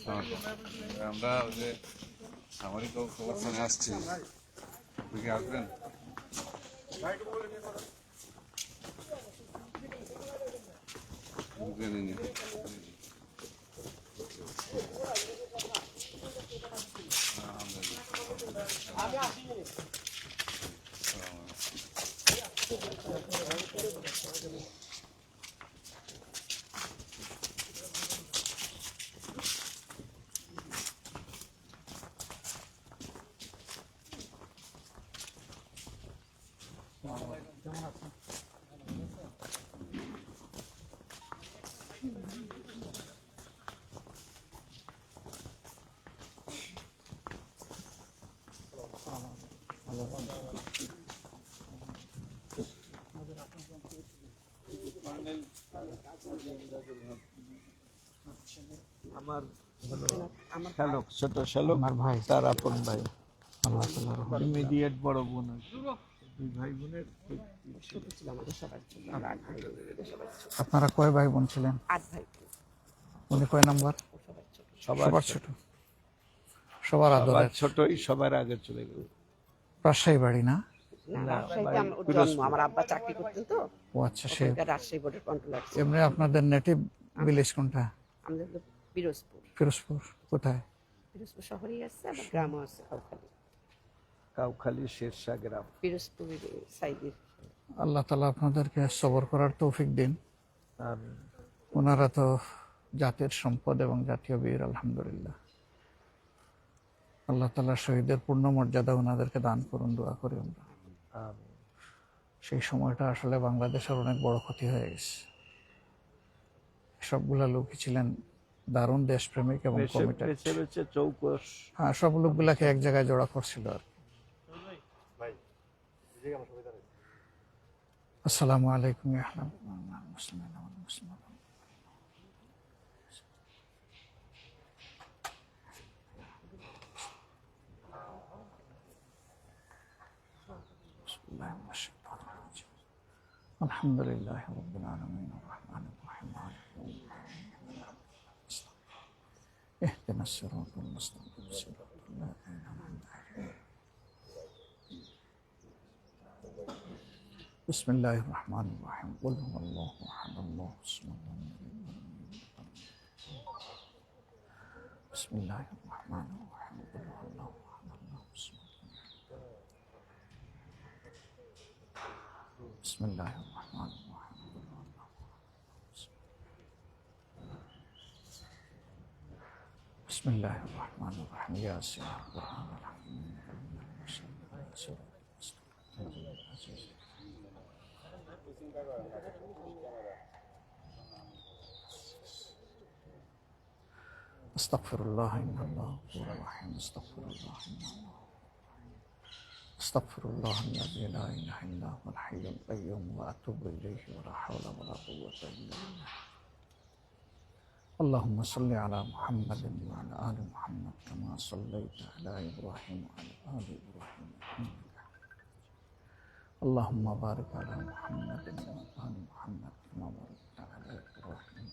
আমরা ওই যে সামরিক অবস্থানে আসছি, আপনি কি আসবেন? জেনে নিন। আমার শ্যালক, ছোট শ্যালক, আমার ভাই, তার আপন ভাই, ইমিডিয়েট বড় বোন। দুই ভাই বোনের আপনারা কয় ভাই বোন ছিলেন? 8 ভাই। উনি কয় নাম্বার? সবার ছোট, সবার আদরের, ছোটই সবার আগে চলে গেল। রাজশাহী বাড়ি না? রাজশাহীতে আমার জন্ম, আমার আব্বা চাকরি করতেন তো। ও আচ্ছা, সে রাজশাহী বোর্ডের কন্ট্রোলার। এমনি আপনাদের নেটিভ ভিলেজ কোনটা? আমাদের পিরোজপুর। ফিরোজপুর কোথায়? পিরোজপুর শহরেই আছে, আবার গ্রামও আছে, কাউখালী। কাউখালী শেরশাহ গ্রাম, পিরোজপুর সাইডের। আল্লাহ তাআলা আপনাদেরকে সবর করার তৌফিক দিন। আর ওনারা তো জাতির সম্পদ এবং জাতীয় বীর, আলহামদুলিল্লাহ। আল্লাহ তাআলা শহীদের পূর্ণ মর্যাদা ওনাদেরকে দান করুন, দোয়া করি আমরা। সেই সময়টা আসলে বাংলাদেশের অনেক বড় ক্ষতি হয়ে গেছে। সবগুলা লোকই ছিলেন দারুণ দেশপ্রেমিক এবং কমিটেড। চৌকস, হ্যাঁ, সব লোকগুলাকে এক জায়গায় জড়া করছিল আর কি। আসসালামু আলাইকুম ইয়া আহলাল মুসলিমিন ওয়াল মুসলিমাত। আলহামদুলিল্লাহ রাব্বিল আলামিন আর-রাহমানির রাহিম মালিকি ইয়াউমিদ্দিন ইহদিনাস সিরাতাল মুস্তাকিম সিরাতাল লাযিনা আন'আমতা আলাইহিম বিসমিল্লাহির রাহমানির রাহিম কুল হুয়াল্লাহু আহাদ আল্লাহুস সামাদ বিসমিল্লাহির রাহমানির রাহিম কুল হুয়াল্লাহু আহাদ আল্লাহুস সামাদ বিসমিল্লাহির রাহমানির রাহিম কুল হুয়াল্লাহু বিসমিল্লাহির রাহমানির রাহিম ইয়াসিন কুরআনুল হাকীম আস্তাগফিরুল্লাহ ইন্নাল্লাহু গফুরুর রহিম আস্তাগফিরুল্লাহ আস্তাগফিরুল্লাহাল্লাযী লা ইলাহা ইল্লা হুয়াল হাইয়ুল কাইয়্যুম ওয়া আতুবু ইলাইহি ওয়া লা হাওলা ওয়া লা কুওয়াতা ইল্লা বিল্লাহ। আল্লাহুম্মা সাল্লি আলা মুহাম্মাদিন ওয়া আলা আলি মুহাম্মাদ কামা সাল্লাইতা আলা ইব্রাহিম ওয়া আলা আলি ইব্রাহিম ইন্নাকা হামিদুম। আল্লাহুম্মা বারিক আলা মুহাম্মাদিন ওয়া আলা আলি মুহাম্মাদ কামা বারাকতা আলা ইব্রাহিম।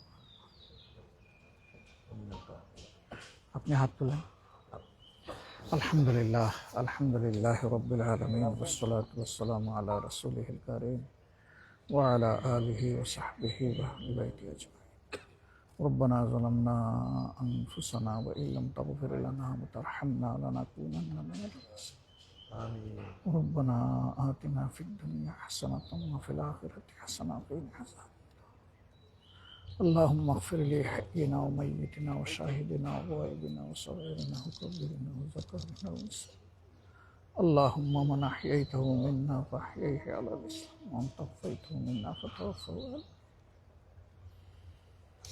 আপনি হাত তুলেন। আলহামদুলিল্লাহ, আলহামদুলিল্লাহ রাব্বিল আলামিন ওয়াসসালাতু ওয়াসসালামু আলা রাসূলিহিল কারীম ওয়া আলা আলিহি ওয়া সাহবিহি ওয়া আহলি বাইতি আজমাইন। রব্বানা যালামনা আনফুসানা ওয়া ইল্লাম তাগফির লানা ওয়া তারহামনা লানাকুনান্না মিনাল খাসিরিন। আমিন। রব্বানা আতিনা ফিদ দুনিয়া হাসানাতাও ওয়া ফিল আখিরাতি হাসানাতাও ওয়া কিনা আযাবান। اللهم اغفر لي حينا وميتنا وشاهدنا وغائبنا وصغيرنا وكبيرنا وذكرنا وانثانا. اللهم من احييته منا فاحييه على الاسلام ومن توفيته منا فتوفه على.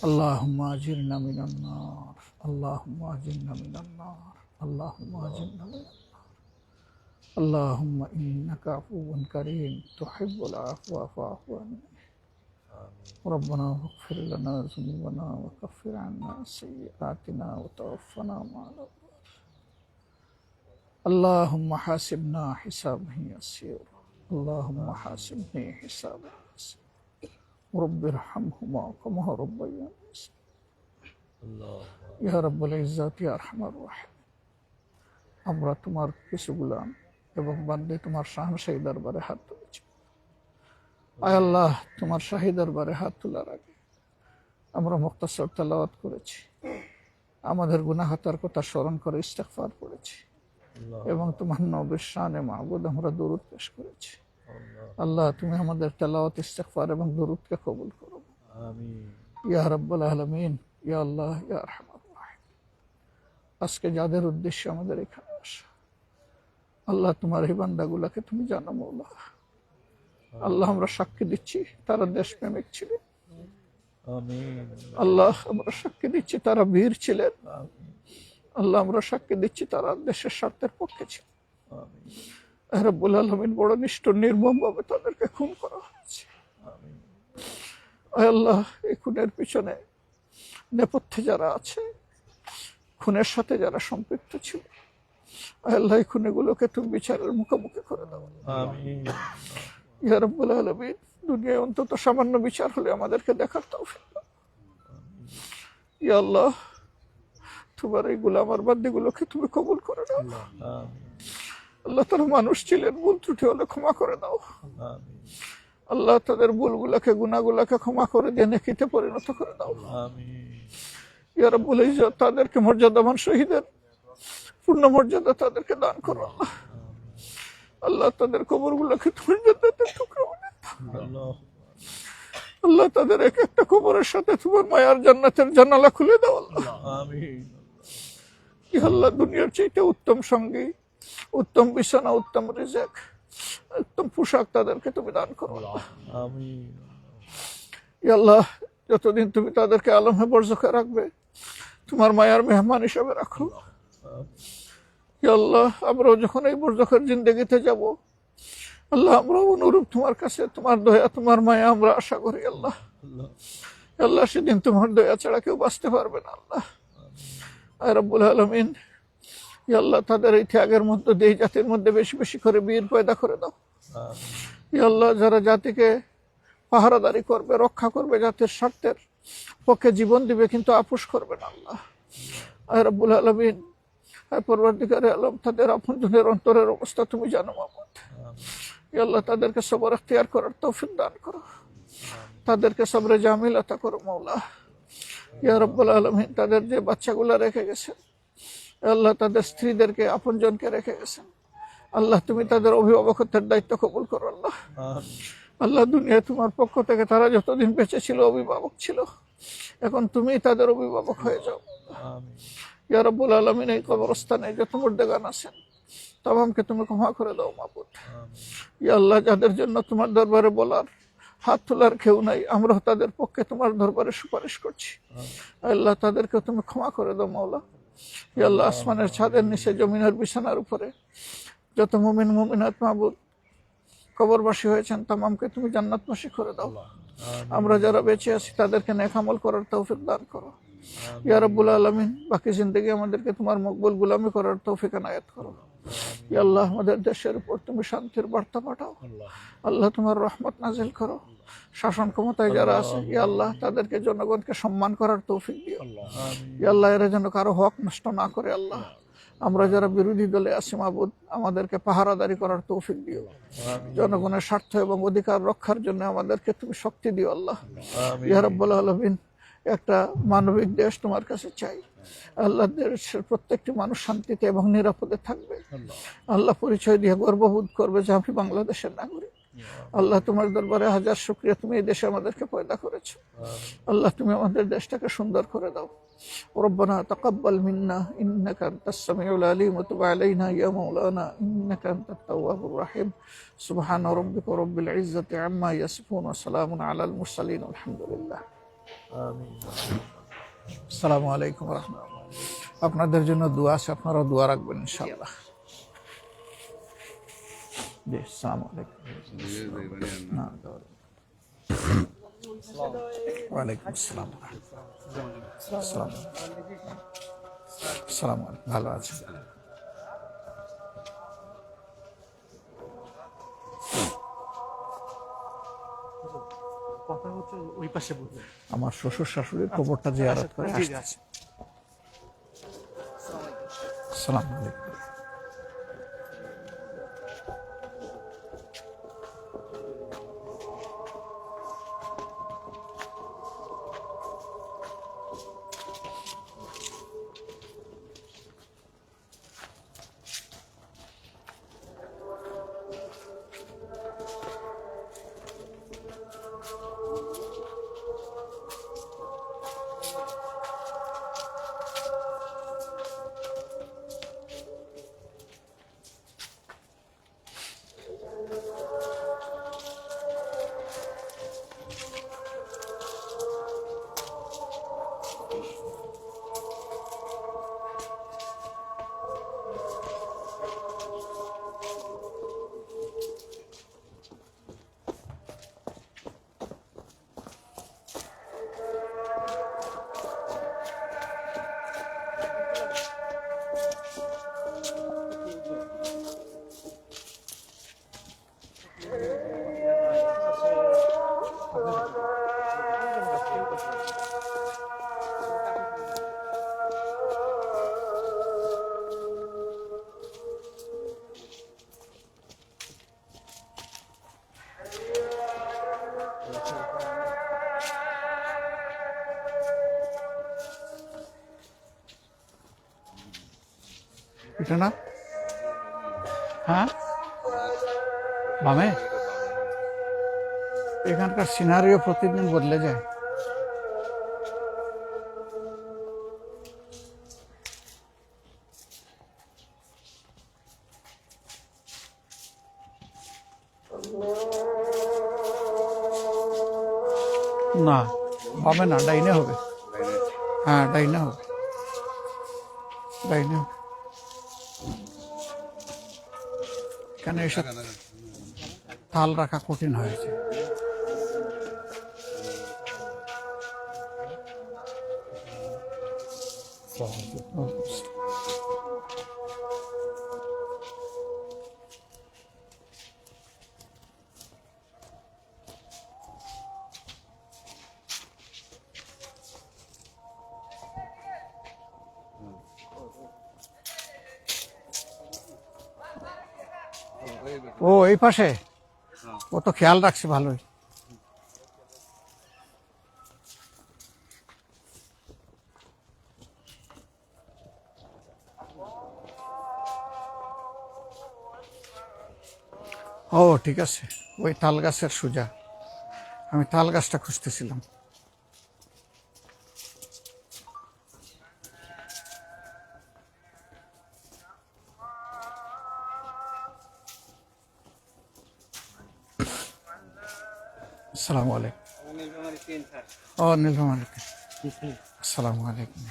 اللهم اجرنا من النار، اللهم اجرنا من النار، اللهم اجرنا من النار. اللهم انك عفو كريم تحب العفو فاعف عنا. ربنا اغفر لنا ذنوبنا وكفر عنا سيئاتنا وتوفنا مع الأبرار. اللهم حاسبنا حسابا يسيرا، اللهم حاسبني حسابا يسيرا. رب ارحمهما كما ربياني صغيرا. ইয়া রাব্বুল ইজ্জাত ইয়া আরহামার রাহিম। আমরা তোমার কিছু গোলাম এবং বান্দে তোমার শাহী দরবারে হাত তুলেছি। আয় আল্লাহ, তোমার শাহী দরবারে হাত তোলার আগে আমরা মুখতাসর তেলাওয়াত করেছি, আমাদের গুনাহতার কথা স্মরণ করে ইস্তেগফার করেছি এবং তোমার নবীর শানে মাহবুদ আমরা দরুদ পেশ করেছি। আল্লাহ, তুমি আমাদের তেলাওয়াত, ইস্তেগফার এবং দরুদকে কবুল করো। আমিন। ইয়া রাব্বুল আলামিন, ইয়া আল্লাহ, ইয়া আরহামার রাহিম। আজকে যাদের উদ্দেশ্যে আমাদের এখানে আসা, আল্লাহ তোমার এই বান্দাগুলাকে তুমি জানো মওলা। আল্লাহ, আমরা সাক্ষী দিচ্ছি তারা দেশপ্রেমিক ছিলেন। আমিন। আল্লাহ, আমরা সাক্ষী দিচ্ছি তারা বীর ছিলেন। আল্লাহ, আমরা সাক্ষী দিচ্ছি তারা দেশের স্বার্থের পক্ষে ছিলেন। আমিন। রব্বুল আলামিন, বড় নিষ্ঠুর নির্মমভাবে তাদেরকে খুন করা হয়েছে। আমিন। আয় আল্লাহ, এই খুনের পিছনে নেপথ্যে যারা আছে, খুনের সাথে যারা সম্পৃক্ত ছিল, আয় আল্লাহ, এই খুনেগুলোকে তুমি বিচারের মুখোমুখি করে দাও। আমিন। ইয়া রাব্বুল আলামিন, দুনিয়ায় অন্তত সামান্য বিচার হলে আমাদেরকে দেখার তৌফিক দাও। ইয়া আল্লাহ, তোমার এই গোলাম আর বান্দিগুলোকে তুমি কবুল করে দাও। আল্লাহ, তারা মানুষ ছিলেন, ভুল ত্রুটি হলে ক্ষমা করে দাও। আমিন। আল্লাহ, তাদের ভুলগুলাকে, গুনাহগুলাকে ক্ষমা করে দিয়ে নেকিতে পরিণত করে দাও। আমিন। ইয়া রাব্বুল ইজ্জত, তাদেরকে মর্যাদাবান শহীদের পূর্ণ মর্যাদা তাদেরকে দান করো। আল্লাহ, আল্লাহ, তাদের কবরগুলোকে তুমি জান্নাতের টুকরা বানিয়ে দাও। আল্লাহ, তাদের এক একটা কবরের সাথে তোমার মায়ার জান্নাতের জানালা খুলে দাও। আল্লাহ, আমিন। ইয়া আল্লাহ, দুনিয়ার চাইতে উত্তম সঙ্গী, উত্তম বিছানা, উত্তম রিজিক, উত্তম পোশাক তাদেরকে তুমি দান করো। আমিন। ইয়া আল্লাহ, যতদিন তুমি তাদেরকে আলমে বরজখে রাখবে, তোমার মায়ার মেহমান হিসাবে রাখো। ইয়া আল্লাহ, আমরাও যখন এই বরজখের জিন্দেগিতে যাব, আল্লাহ, আমরা অনুরূপ তোমার কাছে তোমার দয়া, তোমার মায়া আমরা আশা করি। আল্লাহ, আল্লাহ, সেদিন তোমার দয়া ছাড়া কেউ বাঁচতে পারবে না। আল্লাহ, আয় রাব্বুল আলামিন, ইয়া আল্লাহ, তাদের এই ত্যাগের মধ্যে দিয়ে জাতির মধ্যে বেশি বেশি করে বীর পয়দা করে দাও। ইয়া আল্লাহ, যারা জাতিকে পাহারাদারি করবে, রক্ষা করবে, জাতির স্বার্থের পক্ষে জীবন দিবে, কিন্তু আপোষ করবে না। আল্লাহ, আয় রাব্বুল আলামিন, আয় পরওয়ারদিগারে আলম, তাদের আপনজনের অন্তরের অবস্থা তুমি জানো মাবুদ। ইয়া আল্লাহ, তাদেরকে সবর ইখতিয়ার করার তৌফিক দান করো, তাদেরকে সবরে জামিল আতা করো মওলা। ইয়া রাব্বুল আলামিন, তাদের যে বাচ্চাগুলো রেখে গেছেন, আল্লাহ, তাদের স্ত্রীদেরকে, আপনজনকে রেখে গেছেন, আল্লাহ, তুমি তাদের অভিভাবকত্বের দায়িত্ব কবুল করো। আল্লাহ, আল্লাহ, দুনিয়ায় তোমার পক্ষ থেকে তারা যতদিন বেঁচে ছিল অভিভাবক ছিল, এখন তুমি তাদের অভিভাবক হয়ে যাও। ইয়া রাব্বুল আলামিন, এই কবরস্থানে যত মুর্দাগান আছেন তামামকে তুমি ক্ষমা করে দাও মাবুদ। ইয়া আল্লাহ, যাদের জন্য তোমার দরবারে বলার, হাত তোলার কেউ নাই, আমরা তাদের পক্ষে তোমার দরবারে সুপারিশ করছি। আল্লাহ, তাদেরকে তুমি ক্ষমা করে দাও মাওলা। ইয়া আল্লাহ, আসমানের ছাদের নিচে, জমিনের বিছানার উপরে যত মুমিন মুমিনাত মাবুদ কবরবাসী হয়েছেন, তামামকে তুমি জান্নাতবাসী করে দাও। আমরা যারা বেঁচে আছি তাদেরকে নেক আমল করার তৌফিক দান করো। ইয়া রাব্বুল আলামিন, বাকি জিন্দেগি আমাদেরকে তোমার মকবুল গোলামি করার তৌফিক এনায়েত করো। ইয়া আল্লাহ, আমাদের দেশের উপর তুমি শান্তির বার্তা পাঠাও। আল্লাহ, তোমার রহমত নাজিল করো। শাসন ক্ষমতায় যারা আছে, ইয়া আল্লাহ, তাদেরকে, জনগণকে সম্মান করার তৌফিক দিও। ইয়া আল্লাহ, এরা যেন কারো হক নষ্ট না করে। আল্লাহ, আমরা যারা বিরোধী দলে আছি মাবুদ, আমাদেরকে পাহারাদারি করার তৌফিক দিও। জনগণের স্বার্থ এবং অধিকার রক্ষার জন্য আমাদেরকে তুমি শক্তি দিও। আল্লাহ, ইয়া রাব্বুল আলামিন, একটা মানবিক দেশ তোমার কাছে চাই। আল্লাহ, দেশের প্রত্যেকটি মানুষ শান্তিতে এবং নিরাপদে থাকবে। আল্লাহ, পরিচয় দিয়ে গর্ববোধ করবে যে আমি বাংলাদেশের নাগরিক। আল্লাহ, তোমার দরবারে হাজার শুকরিয়া, তুমি এই দেশে আমাদেরকে পয়দা করেছো। আল্লাহ, তুমি আমাদের দেশটাকে সুন্দর করে দাও। রব্বানা তাকাব্বাল মিন্না ইন্নাকা আনতাস সামিউল আলিম ওয়া তুব আলাইনা ইয়া মাওলানা ইন্নাকা আনতাত তাওয়াবুর রাহিম। সুবহানা রাব্বিকা রাব্বিল ইজ্জাতি আম্মা ইয়াসিফুন ওয়া সালামুন আলাল মুরসালিন। আলহামদুলিল্লাহ। আমিন। আসসালামু আলাইকুম ওয়া রাহমাতুল্লাহ। আপনাদের জন্য দোয়া আছে, আপনারা দোয়া রাখবেন ইনশাআল্লাহ। জি, আসসালামু আলাইকুম। ওয়ালাইকুম আসসালাম। আসসালামু আলাইকুম। ভালো আছেন? কথা হচ্ছে ওই পাশে বলবেন। আমার শ্বশুর শাশুড়ির কবরটা জিয়ারত করে জি, জি, আসছে। আসসালামু আলাইকুম। এটা না, হ্যাঁ বামে। এখানকার সিনারিও প্রতিদিন বদলে যায়। না বামে না, ডাইনে হবে। হ্যাঁ ডাইনে হবে, ডাইনে হবে। এখানে এসব তাল রাখা কঠিন হয়েছে। ও এই পাশে, ও তো খেয়াল রাখছে ভালোই। ও ঠিক আছে, ওই তাল গাছের সোজা। আমি তাল গাছটা খুঁজতেছিলাম। আসসালামু আলাইকুম। ও নীলফামারী, আসসালামু আলাইকুম।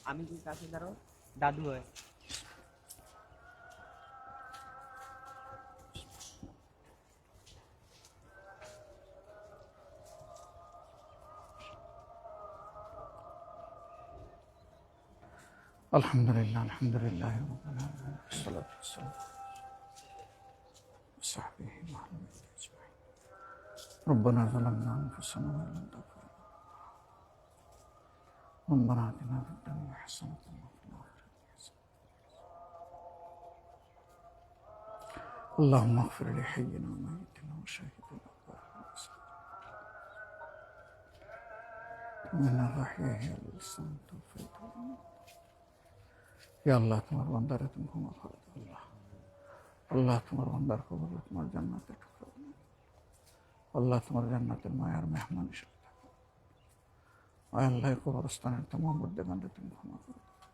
আমি কি কাছে ধরো দাদু হয়। আলহামদুলিল্লাহ, আলহামদুলিল্লাহ, والصلاة والسلام وصحبه وسلم أجمعين. ربنا ظلمنا أنفسنا وإن لم تغفر لنا ربنا آتنا في الدنيا حسنة وفي الآخرة حسنة. اللهم اغفر لحينا وميتنا وشاهدنا من الأحياء والأموات توفيت. ইয়া আল্লাহ, তোমার বান্দারে তুমি ক্ষমা করে দাও। আল্লাহ, আল্লাহ তোমার বান্দার কবর তোমার জান্নাতে ঢুকাও। আল্লাহ তোমার জান্নাতের মায়ার মেহমান হিসেবে থাকো। আয় আল্লাহ, কবরস্থানের তোমার মধ্যে বান্দা তুমি ক্ষমা করে দাও।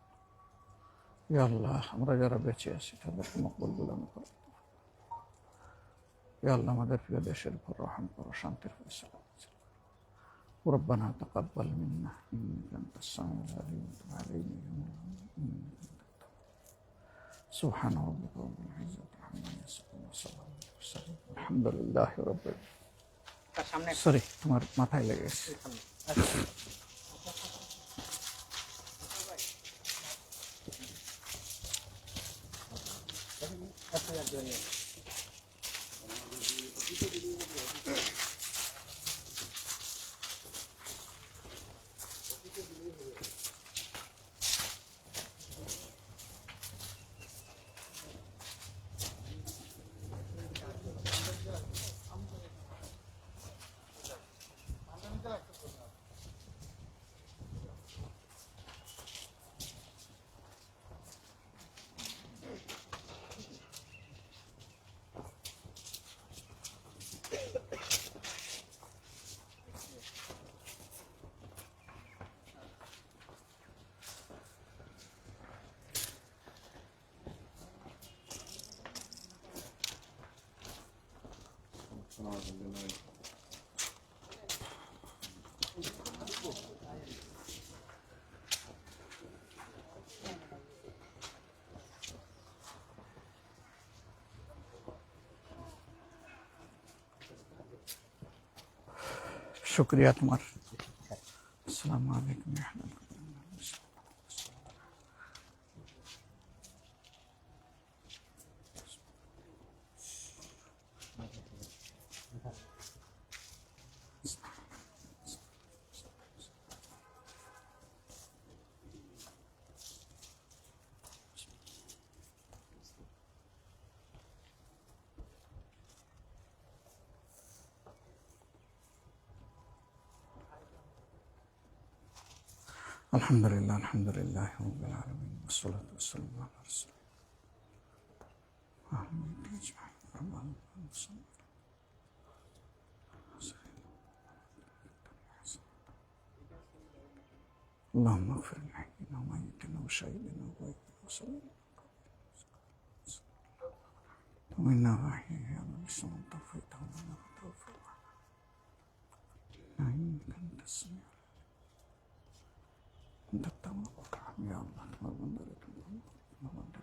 ইয়া আল্লাহ, আমরা যারা বেঁচে আছি তাদেরকে মকবুল গুলামি করে দাও। ইয়া আল্লাহ, আমাদের প্রিয় দেশের উপর রহম করো, শান্তির ফয়সালা। ربنا تقبل منا إنك أنت السميع العليم وتب علينا يا مولانا. سبحان ربك رب العزة عما يصفون وسلام على المرسلين والحمد لله رب العالمين. তার সামনে সরি, তোমার মাথায় লেগে গেছে। শুক্রিয়া তোমার। আসসালামু আলাইকুম ওয়া রাহমাতুল্লাহ। আলহামদুলিল্লাহ, আলহামদুলিল্লাহ রাব্বিল আলামিন, ওয়াসসালাতু ওয়াসসালামু আলা রাসূলিল্লাহ আহমদ আজমাইন। اللهم اغفر لحينا وميتنا وشهيدنا وغائبنا وسلمنا ومنا وحينا بسم توفيقه ومنا توفيقه إنك أنت السميع أنت التواب الرحيم. يا الله، ما بندرك ما بندر